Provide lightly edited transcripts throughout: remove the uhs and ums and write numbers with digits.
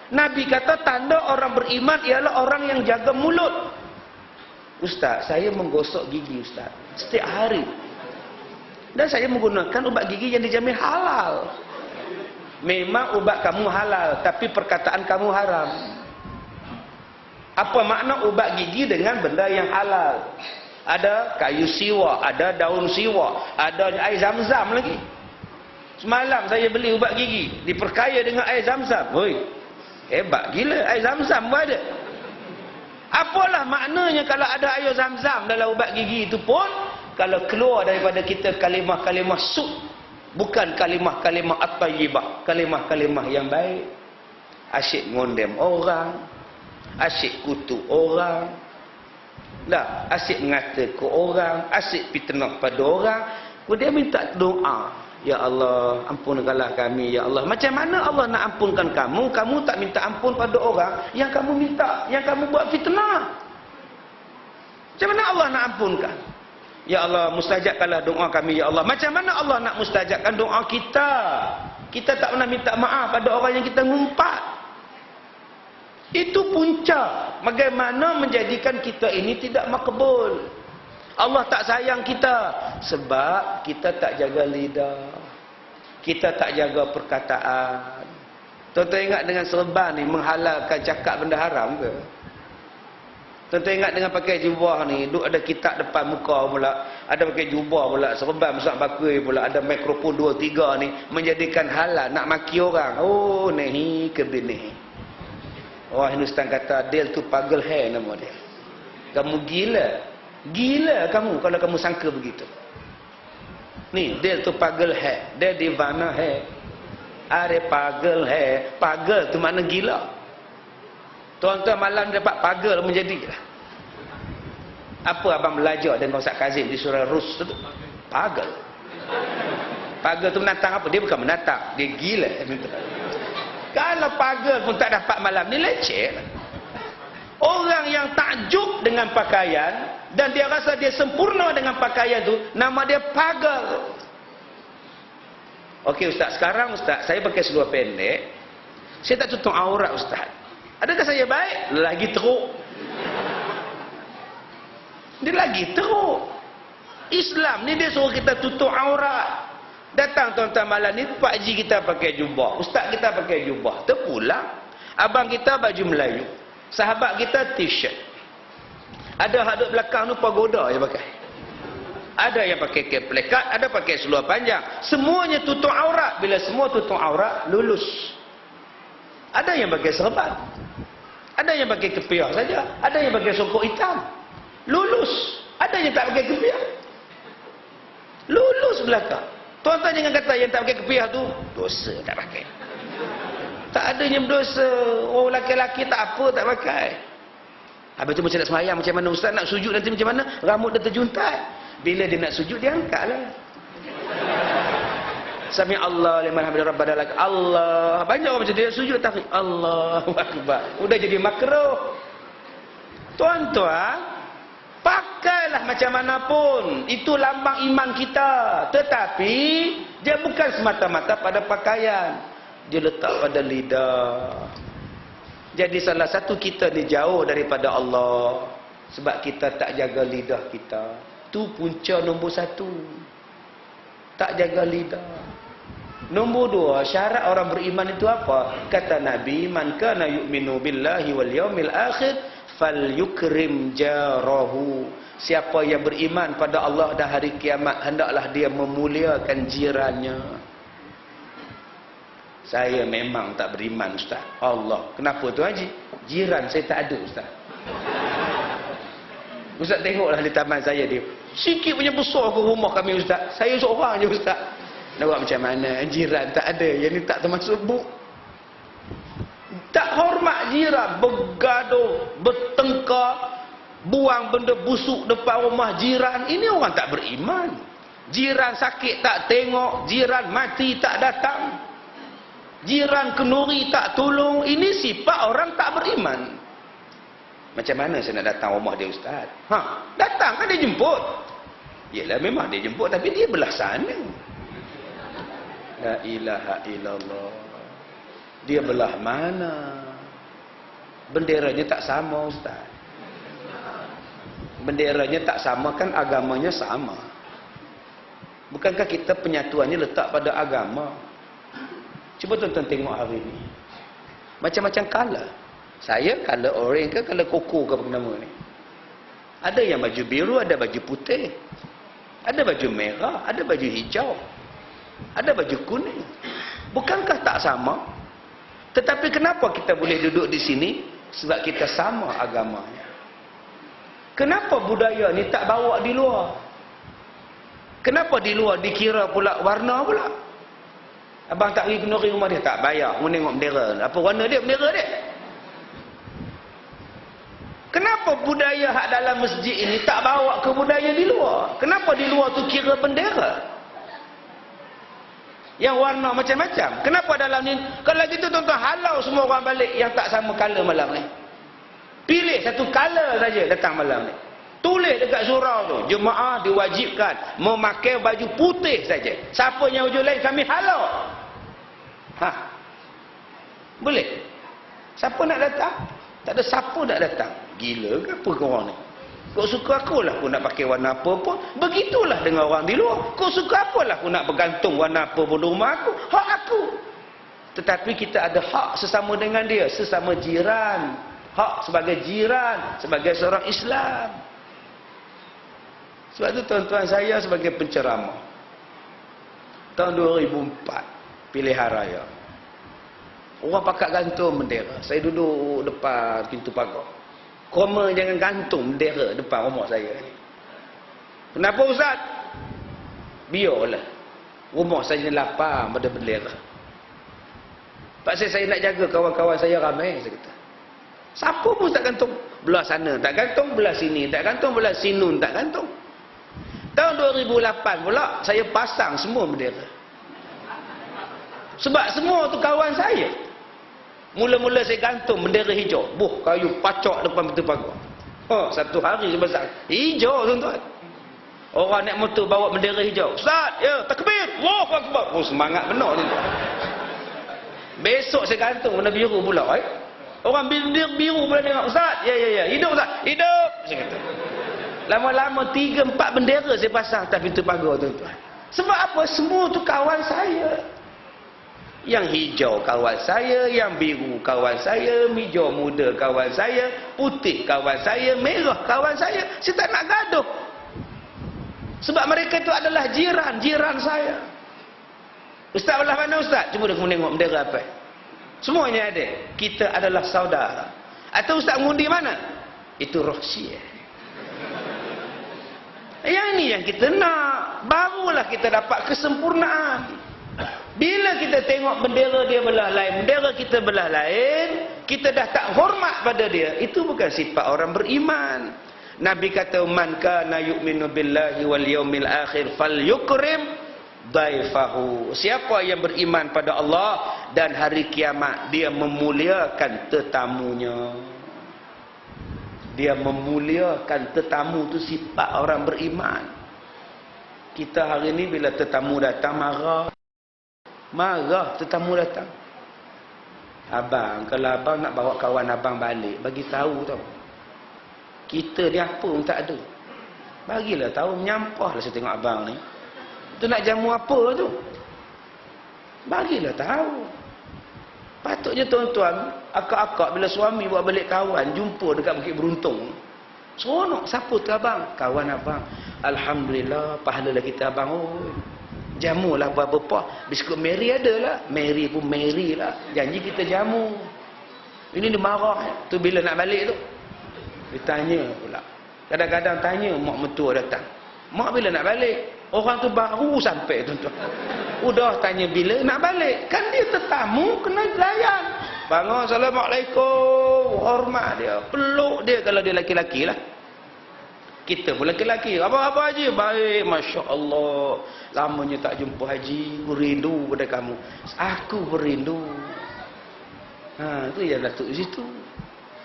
Nabi kata tanda orang beriman ialah orang yang jaga mulut. Ustaz, saya menggosok gigi Ustaz setiap hari. Dan saya menggunakan ubat gigi yang dijamin halal. Memang ubat kamu halal, tapi perkataan kamu haram. Apa makna ubat gigi dengan benda yang halal? Ada kayu siwa, ada daun siwa, ada air zam-zam lagi. Semalam saya beli ubat gigi, diperkaya dengan air zam-zam. Hoi, hebat gila, air zam-zam pun ada. Apalah maknanya kalau ada air zam-zam dalam ubat gigi itu pun, kalau keluar daripada kita kalimah-kalimah suk, bukan kalimah-kalimah at-tayyibah, kalimah-kalimah yang baik. Asyik ngondem orang, asyik kutuk orang, dah, asyik mengata ke orang, asyik fitnah pada orang. Dia minta doa, ya Allah, ampunkanlah kami, ya Allah. Macam mana Allah nak ampunkan kamu? Kamu tak minta ampun pada orang yang kamu minta, yang kamu buat fitnah. Macam mana Allah nak ampunkan? Ya Allah, mustajabkanlah doa kami, ya Allah. Macam mana Allah nak mustajabkan doa kita? Kita tak pernah minta maaf pada orang yang kita ngumpat. Itu punca bagaimana menjadikan kita ini tidak makbul. Allah tak sayang kita sebab kita tak jaga lidah, kita tak jaga perkataan. Tuan-tuan ingat dengan serban ni menghalalkan cakap benda haram ke? Tuan-tuan ingat dengan pakai jubah ni, duk ada kitab depan muka pula, ada pakai jubah pula, serban besar bakui pula, ada mikrofon 2-3 ni, menjadikan halal nak maki orang. Oh, nahi ke bini. Orang Hindustan kata del tu pagel hai nama dia. Kamu gila. Gila kamu kalau kamu sangka begitu. Ni del tu pagel hai, dia divana hai. Are pagel hai. Pagel tu makna gila. Tuan-tuan malam dapat pagel menjadilah. Apa abang belajar dengan Ustaz Kazim di surah Rus tu? Pagel. Pagel tu menatang apa? Dia bukan menatang, dia gila. Kalau pagel pun tak dapat malam ni, leceh. Orang yang takjub dengan pakaian dan dia rasa dia sempurna dengan pakaian tu, nama dia pagel. Okey Ustaz, sekarang Ustaz, saya pakai seluar pendek, saya tak tutup aurat Ustaz. Adakah saya baik? Lagi teruk. Dia lagi teruk. Islam ni dia suruh kita tutup aurat. Datang tuan-tuan malam ni, Pak Haji kita pakai jubah, Ustaz kita pakai jubah, terpulang. Abang kita baju Melayu, sahabat kita t-shirt. Ada hak duduk belakang tu pagoda yang pakai. Ada yang pakai keplekat, ada pakai seluar panjang. Semuanya tutup aurat. Bila semua tutup aurat, lulus. Ada yang pakai serban, ada yang pakai kepiah saja, ada yang pakai sokok hitam, lulus. Ada yang tak pakai kepiah, lulus belakang. Tuan-tuan jangan kata yang tak pakai kepiah tu dosa tak pakai. Tak ada yang berdosa. Orang lelaki-lelaki tak apa tak pakai. Habis tu macam nak semayang, macam mana Ustaz nak sujud nanti macam mana? Rambut dia terjuntai. Bila dia nak sujud dia angkatlah. Sami Allah liman hamidah rabbana lak. Allah. Banyak orang macam dia sujud tarik. Allahu akbar. Udah jadi makruh. Tuan-tuan, pakailah macam mana pun. Itu lambang iman kita. Tetapi dia bukan semata-mata pada pakaian. Dia letak pada lidah. Jadi salah satu kita ni jauh daripada Allah sebab kita tak jaga lidah kita. Tu punca nombor 1. Tak jaga lidah. Nombor 2, syarat orang beriman itu apa? Kata Nabi, man kana yu'minu billahi wal yaumil akhir falyukrim jarahu. Siapa yang beriman pada Allah dan hari kiamat, hendaklah dia memuliakan jirannya. Saya memang tak beriman Ustaz. Allah, kenapa tu Haji? Jiran saya tak ada Ustaz. Ustaz tengoklah di taman saya dia. Sikit punya besar ke rumah kami Ustaz. Saya seorang je Ustaz. Nak buat macam mana? Jiran tak ada. Yang ni tak termasuk buk. Tak hormat jiran. Bergaduh, bertengkar, buang benda busuk depan rumah jiran. Ini orang tak beriman. Jiran sakit tak tengok. Jiran mati tak datang. Jiran kenuri tak tolong. Ini sifat orang tak beriman. Macam mana saya nak datang rumah dia Ustaz? Datang kan dia jemput. Yelah memang dia jemput, tapi dia belah sana. La ilaha illallah. Dia belah mana? Benderanya tak sama, Ustaz. Benderanya tak sama kan agamanya sama. Bukankah kita penyatuannya letak pada agama? Cuba tuan-tuan tengok hari ini. Macam-macam color. Saya color orange ke color koko ke apa nama ni. Ada yang baju biru, ada baju putih. Ada baju merah, ada baju hijau. Ada baju kuning. Bukankah tak sama? Tetapi kenapa kita boleh duduk di sini? Sebab kita sama agamanya. Kenapa budaya ni tak bawa di luar? Kenapa di luar dikira pula warna pula? Abang tak pergi kenuri rumah dia, tak bayar. Mau tengok bendera. Apa warna dia? Bendera dia. Kenapa budaya hak dalam masjid ini tak bawa ke budaya di luar? Kenapa di luar tu kira bendera? Yang warna macam-macam. Kenapa dalam ni? Kalau gitu tuan-tuan, halau semua orang balik yang tak sama color malam ni. Pilih satu color saja datang malam ni. Tulis dekat surau tu, jemaah diwajibkan memakai baju putih saja. Siapa yang wujud lain kami halau. Boleh? Siapa nak datang? Tak ada siapa nak datang. Gila ke apa korang ni? Kau suka akulah aku nak pakai warna apa pun. Begitulah dengan orang di luar. Kau suka apalah aku nak bergantung warna apa pun di rumah aku. Hak aku. Tetapi kita ada hak sesama dengan dia. Sesama jiran. Hak sebagai jiran. Sebagai seorang Islam. Sebab itu tuan-tuan, saya sebagai penceramah. Tahun 2004. Pilihan raya. Orang pakat gantung bendera. Saya duduk depan pintu pagar. Koma jangan gantung bendera depan rumah saya ni. Kenapa Ustaz? Biarlah. Rumah saya ni lapang pada bendera. Pasal saya nak jaga kawan-kawan saya ramai, saya kata. Siapa pun tak gantung. Belah sana tak gantung, belah sini tak gantung, belah sinun tak gantung. Tahun 2008 pula saya pasang semua bendera. Sebab semua tu kawan saya. Mula-mula saya gantung bendera hijau. Kayu pacak depan pintu pagar. Satu hari sebesar. Hijau tuan-tuan. Orang naik motor bawa bendera hijau. Ustaz, ya, takbir. Allahu Akbar. Semangat benar tuan-tuan. Besok saya gantung bendera biru pula. Orang bendera biru pula tengok. Ustaz, ya. Hidup Ustaz. Hidup. Saya kata. Lama-lama 3-4 bendera saya pasang atas pintu pagar tuan-tuan. Sebab apa? Semua tu kawan saya. Yang hijau kawan saya, yang biru kawan saya, hijau muda kawan saya, putih kawan saya, merah kawan saya. Saya tak nak gaduh. Sebab mereka itu adalah jiran saya. Ustaz belah mana Ustaz? Cuba dia tengok bendera apa. Semuanya ada. Kita adalah saudara. Atau Ustaz mengundi mana? Itu rahsia. Yang ini yang kita nak. Barulah kita dapat kesempurnaan. Bila kita tengok bendera dia belah lain, bendera kita belah lain, kita dah tak hormat pada dia. Itu bukan sifat orang beriman. Nabi kata, man kana yu'minu billahi wal yaumil akhir falyukrim daifahu. Siapa yang beriman pada Allah dan hari kiamat, dia memuliakan tetamunya. Dia memuliakan tetamu, tu sifat orang beriman. Kita hari ni bila tetamu datang marah tetamu datang. Abang, kalau abang nak bawa kawan abang balik, bagi tahu tau. Kita ni apa pun tak ada. Bagilah tahu, menyampahlah saya tengok abang ni. Tu nak jamu apa tu? Bagilah tahu. Patutnya tuan-tuan, akak-akak bila suami buat balik kawan, jumpa dekat Bukit Beruntung. Seronok, siapa tu abang? Kawan abang. Alhamdulillah, pahala lah kita abang. Jamu lah apa-apa. Biskut Mary ada lah. Mary pun Mary lah. Janji kita jamu. Ini dia marah. Tu bila nak balik tu. Dia tanya pula. Kadang-kadang tanya mak mertua datang. Mak bila nak balik? Orang tu baru sampai tuan-tuan. Udah tanya bila nak balik. Kan dia tetamu kena layan. Bangun, Assalamualaikum. Hormat dia. Peluk dia kalau dia laki-laki lah. Kita pun lelaki. Apa-apa Haji? Baik, Masya Allah. Lamanya tak jumpa Haji. Aku rindu pada kamu. Aku berindu. Itu yang Datuk di situ.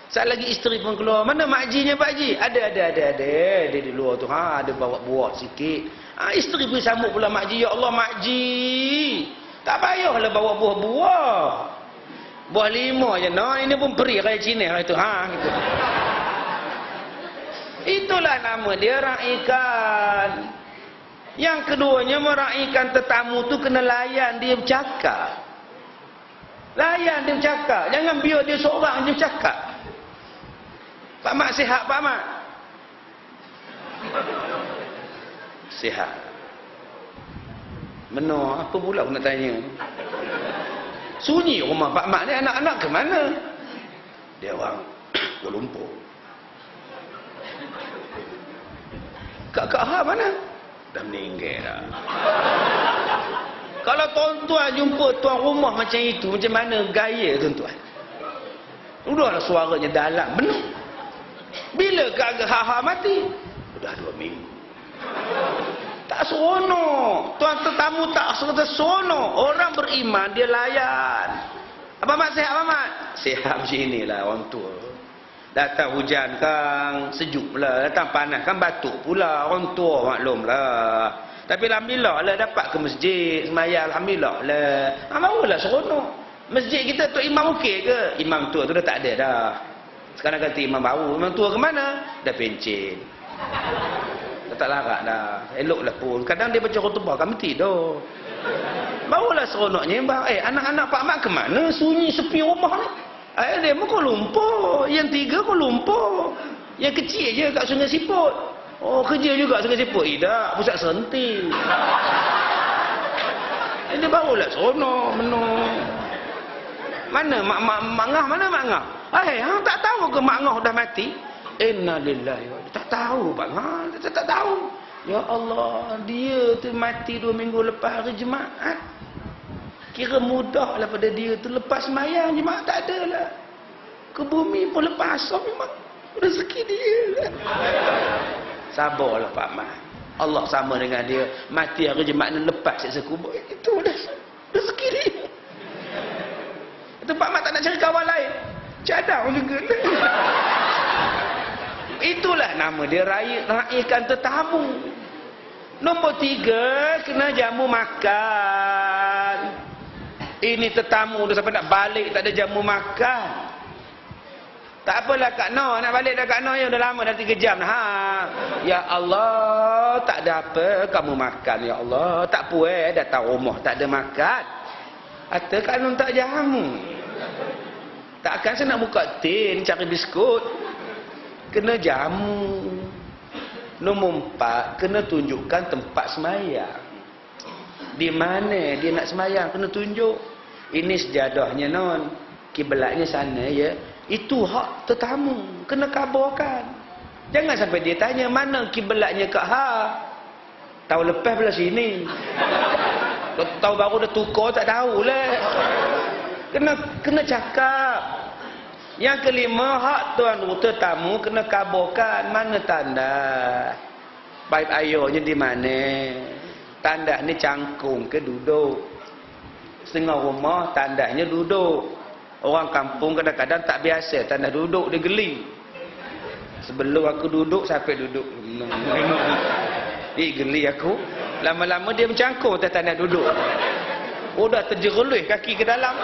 Saat lagi isteri pun keluar. Mana Mak Hajinya Pak Haji? Ada. Dia di luar tu. Ada bawa buah sikit. Isteri pun sambut pula Mak Haji. Ya Allah Mak Haji. Tak payahlah bawa buah-buah. Buah 5 je no, ini pun peri kayak Cina kayak itu. Gitu. Itulah nama dia raikan. Yang keduanya meraikan tetamu tu kena layan dia bercakap. Layan dia bercakap. Jangan biar dia seorang je bercakap. Pak Mat sihat, Pak Mat? Sihat. Benar, apa pula aku nak tanya? Sunyi rumah Pak Mat ni, anak-anak ke mana? Dia orang Kuala Lumpur. Kak Ha mana? Dah meninggal dah. Kalau tuan-tuan jumpa tuan rumah macam itu, macam mana gaya tuan-tuan? Udahlah suaranya dalam, benar. Bila Kak Ha mati? Dah 2 minggu. Tak seronok. Tuan tetamu tak seronok. Orang beriman dia layan. Abang Mat sihat, Abang Mat? Sihat macam inilah orang tua. Datang hujan kan sejuk pula, datang panas kan batuk pula, orang tua maklumlah. Tapi alhamdulillah lah dapat ke masjid sembahyang, alhamdulillah lah. Barulah seronok. Masjid kita tu imam okey ke? Imam tua tu dah tak ada dah. Sekarang ganti imam baru. Imam tua ke mana? Dah pencen. Dah tak larat dah. Eloklah pun. Kadang dia baca khutbah kami tidur. Barulah seronoknya. Anak-anak Pak Mat ke mana? Sunyi sepi rumah ni. Dia pun Kuala Lumpur. Yang 3 Kuala Lumpur. Yang kecil je kat Sungai Siput. Oh, kerja juga Sungai Siput. Tak, pusat Serintil. Ini barulah seronok, menung. Mana Mak Ngah? Mana Mak Ngah? Hang tak tahu ke Mak Ngah dah mati? Innalillahi wa inna ilaihi. Tak tahu Pak Ngah. Tak tahu. Ya Allah, dia tu mati 2 minggu lepas hari Jumaat. Kira mudah lah pada dia tu. Lepas semayang Jumaat tak ada lah. Ke bumi pun lepas asam memang rezeki dia lah. Sabarlah Pak Mat. Allah sama dengan dia. Mati hari Jumaat ni lepas siksa kubur. Itu dah rezeki dia. Itu Pak Mat tak nak cari kawan lain. Cadang juga. Itulah nama dia raikan tetamu. Nombor 3, kena jamu makan. Ini tetamu dah sampai nak balik tak ada jamu makan. Tak apalah Kak Noh, nak balik dah Kak Noh ya, dah lama dah 3 jam dah. Ya Allah, tak ada apa kamu makan ya Allah. Tak puas datang rumah tak ada makan. Atau Kak Noh tak jamu. Takkan saya nak buka tin cari biskut. Kena jamu. Nombor 4, kena tunjukkan tempat semayang. Di mana dia nak semayang kena tunjuk. Ini sejadahnya non, kiblatnya sana ya. Itu hak tetamu, kena kabarkan. Jangan sampai dia tanya mana kiblatnya Kak Ha. Tahun lepas belah sini. Tahun baru dah tukar tak tahulah. Kena cakap. Yang kelima, hak tuan tetamu kena kabarkan mana tanda. Paip airnya di mana? Tanda ni cangkung ke duduk. Setengah rumah tandanya duduk. Orang kampung kadang-kadang tak biasa tanda duduk, dia geli. Sebelum aku duduk sampai duduk. Geli aku. Lama-lama dia mencangkung atas tanda duduk. Udah terjerulis kaki ke dalam.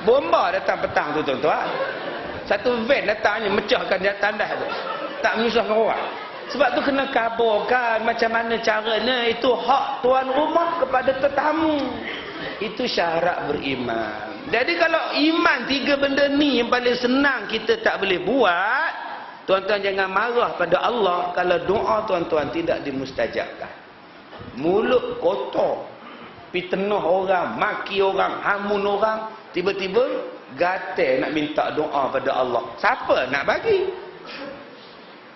Bomba datang petang tu tuan-tuan. Satu van datangnya mecahkan tanda tu. Tak menyusahkan orang. Sebab tu kena kabarkan macam mana caranya. Itu hak tuan rumah kepada tetamu. Itu syarat beriman. Jadi kalau iman 3 benda ni yang paling senang kita tak boleh buat, tuan-tuan jangan marah pada Allah kalau doa tuan-tuan tidak dimustajabkan. Mulut kotor, fitnah orang, maki orang, hamun orang, tiba-tiba gatal nak minta doa pada Allah. Siapa nak bagi?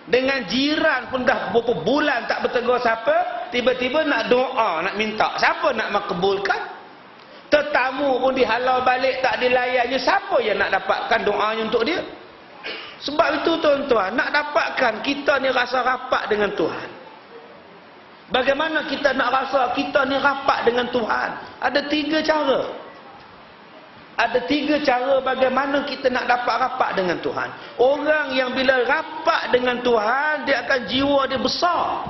Dengan jiran pun dah beberapa bulan tak bertegur siapa, tiba-tiba nak doa, nak minta. Siapa nak makbulkan? Tetamu pun dihalau balik tak dilayannya, siapa yang nak dapatkan doanya untuk dia? Sebab itu tuan-tuan, nak dapatkan kita ni rasa rapat dengan Tuhan. Bagaimana kita nak rasa kita ni rapat dengan Tuhan? Ada 3 cara. Ada 3 cara bagaimana kita nak dapat rapat dengan Tuhan. Orang yang bila rapat dengan Tuhan, dia akan jiwa dia besar.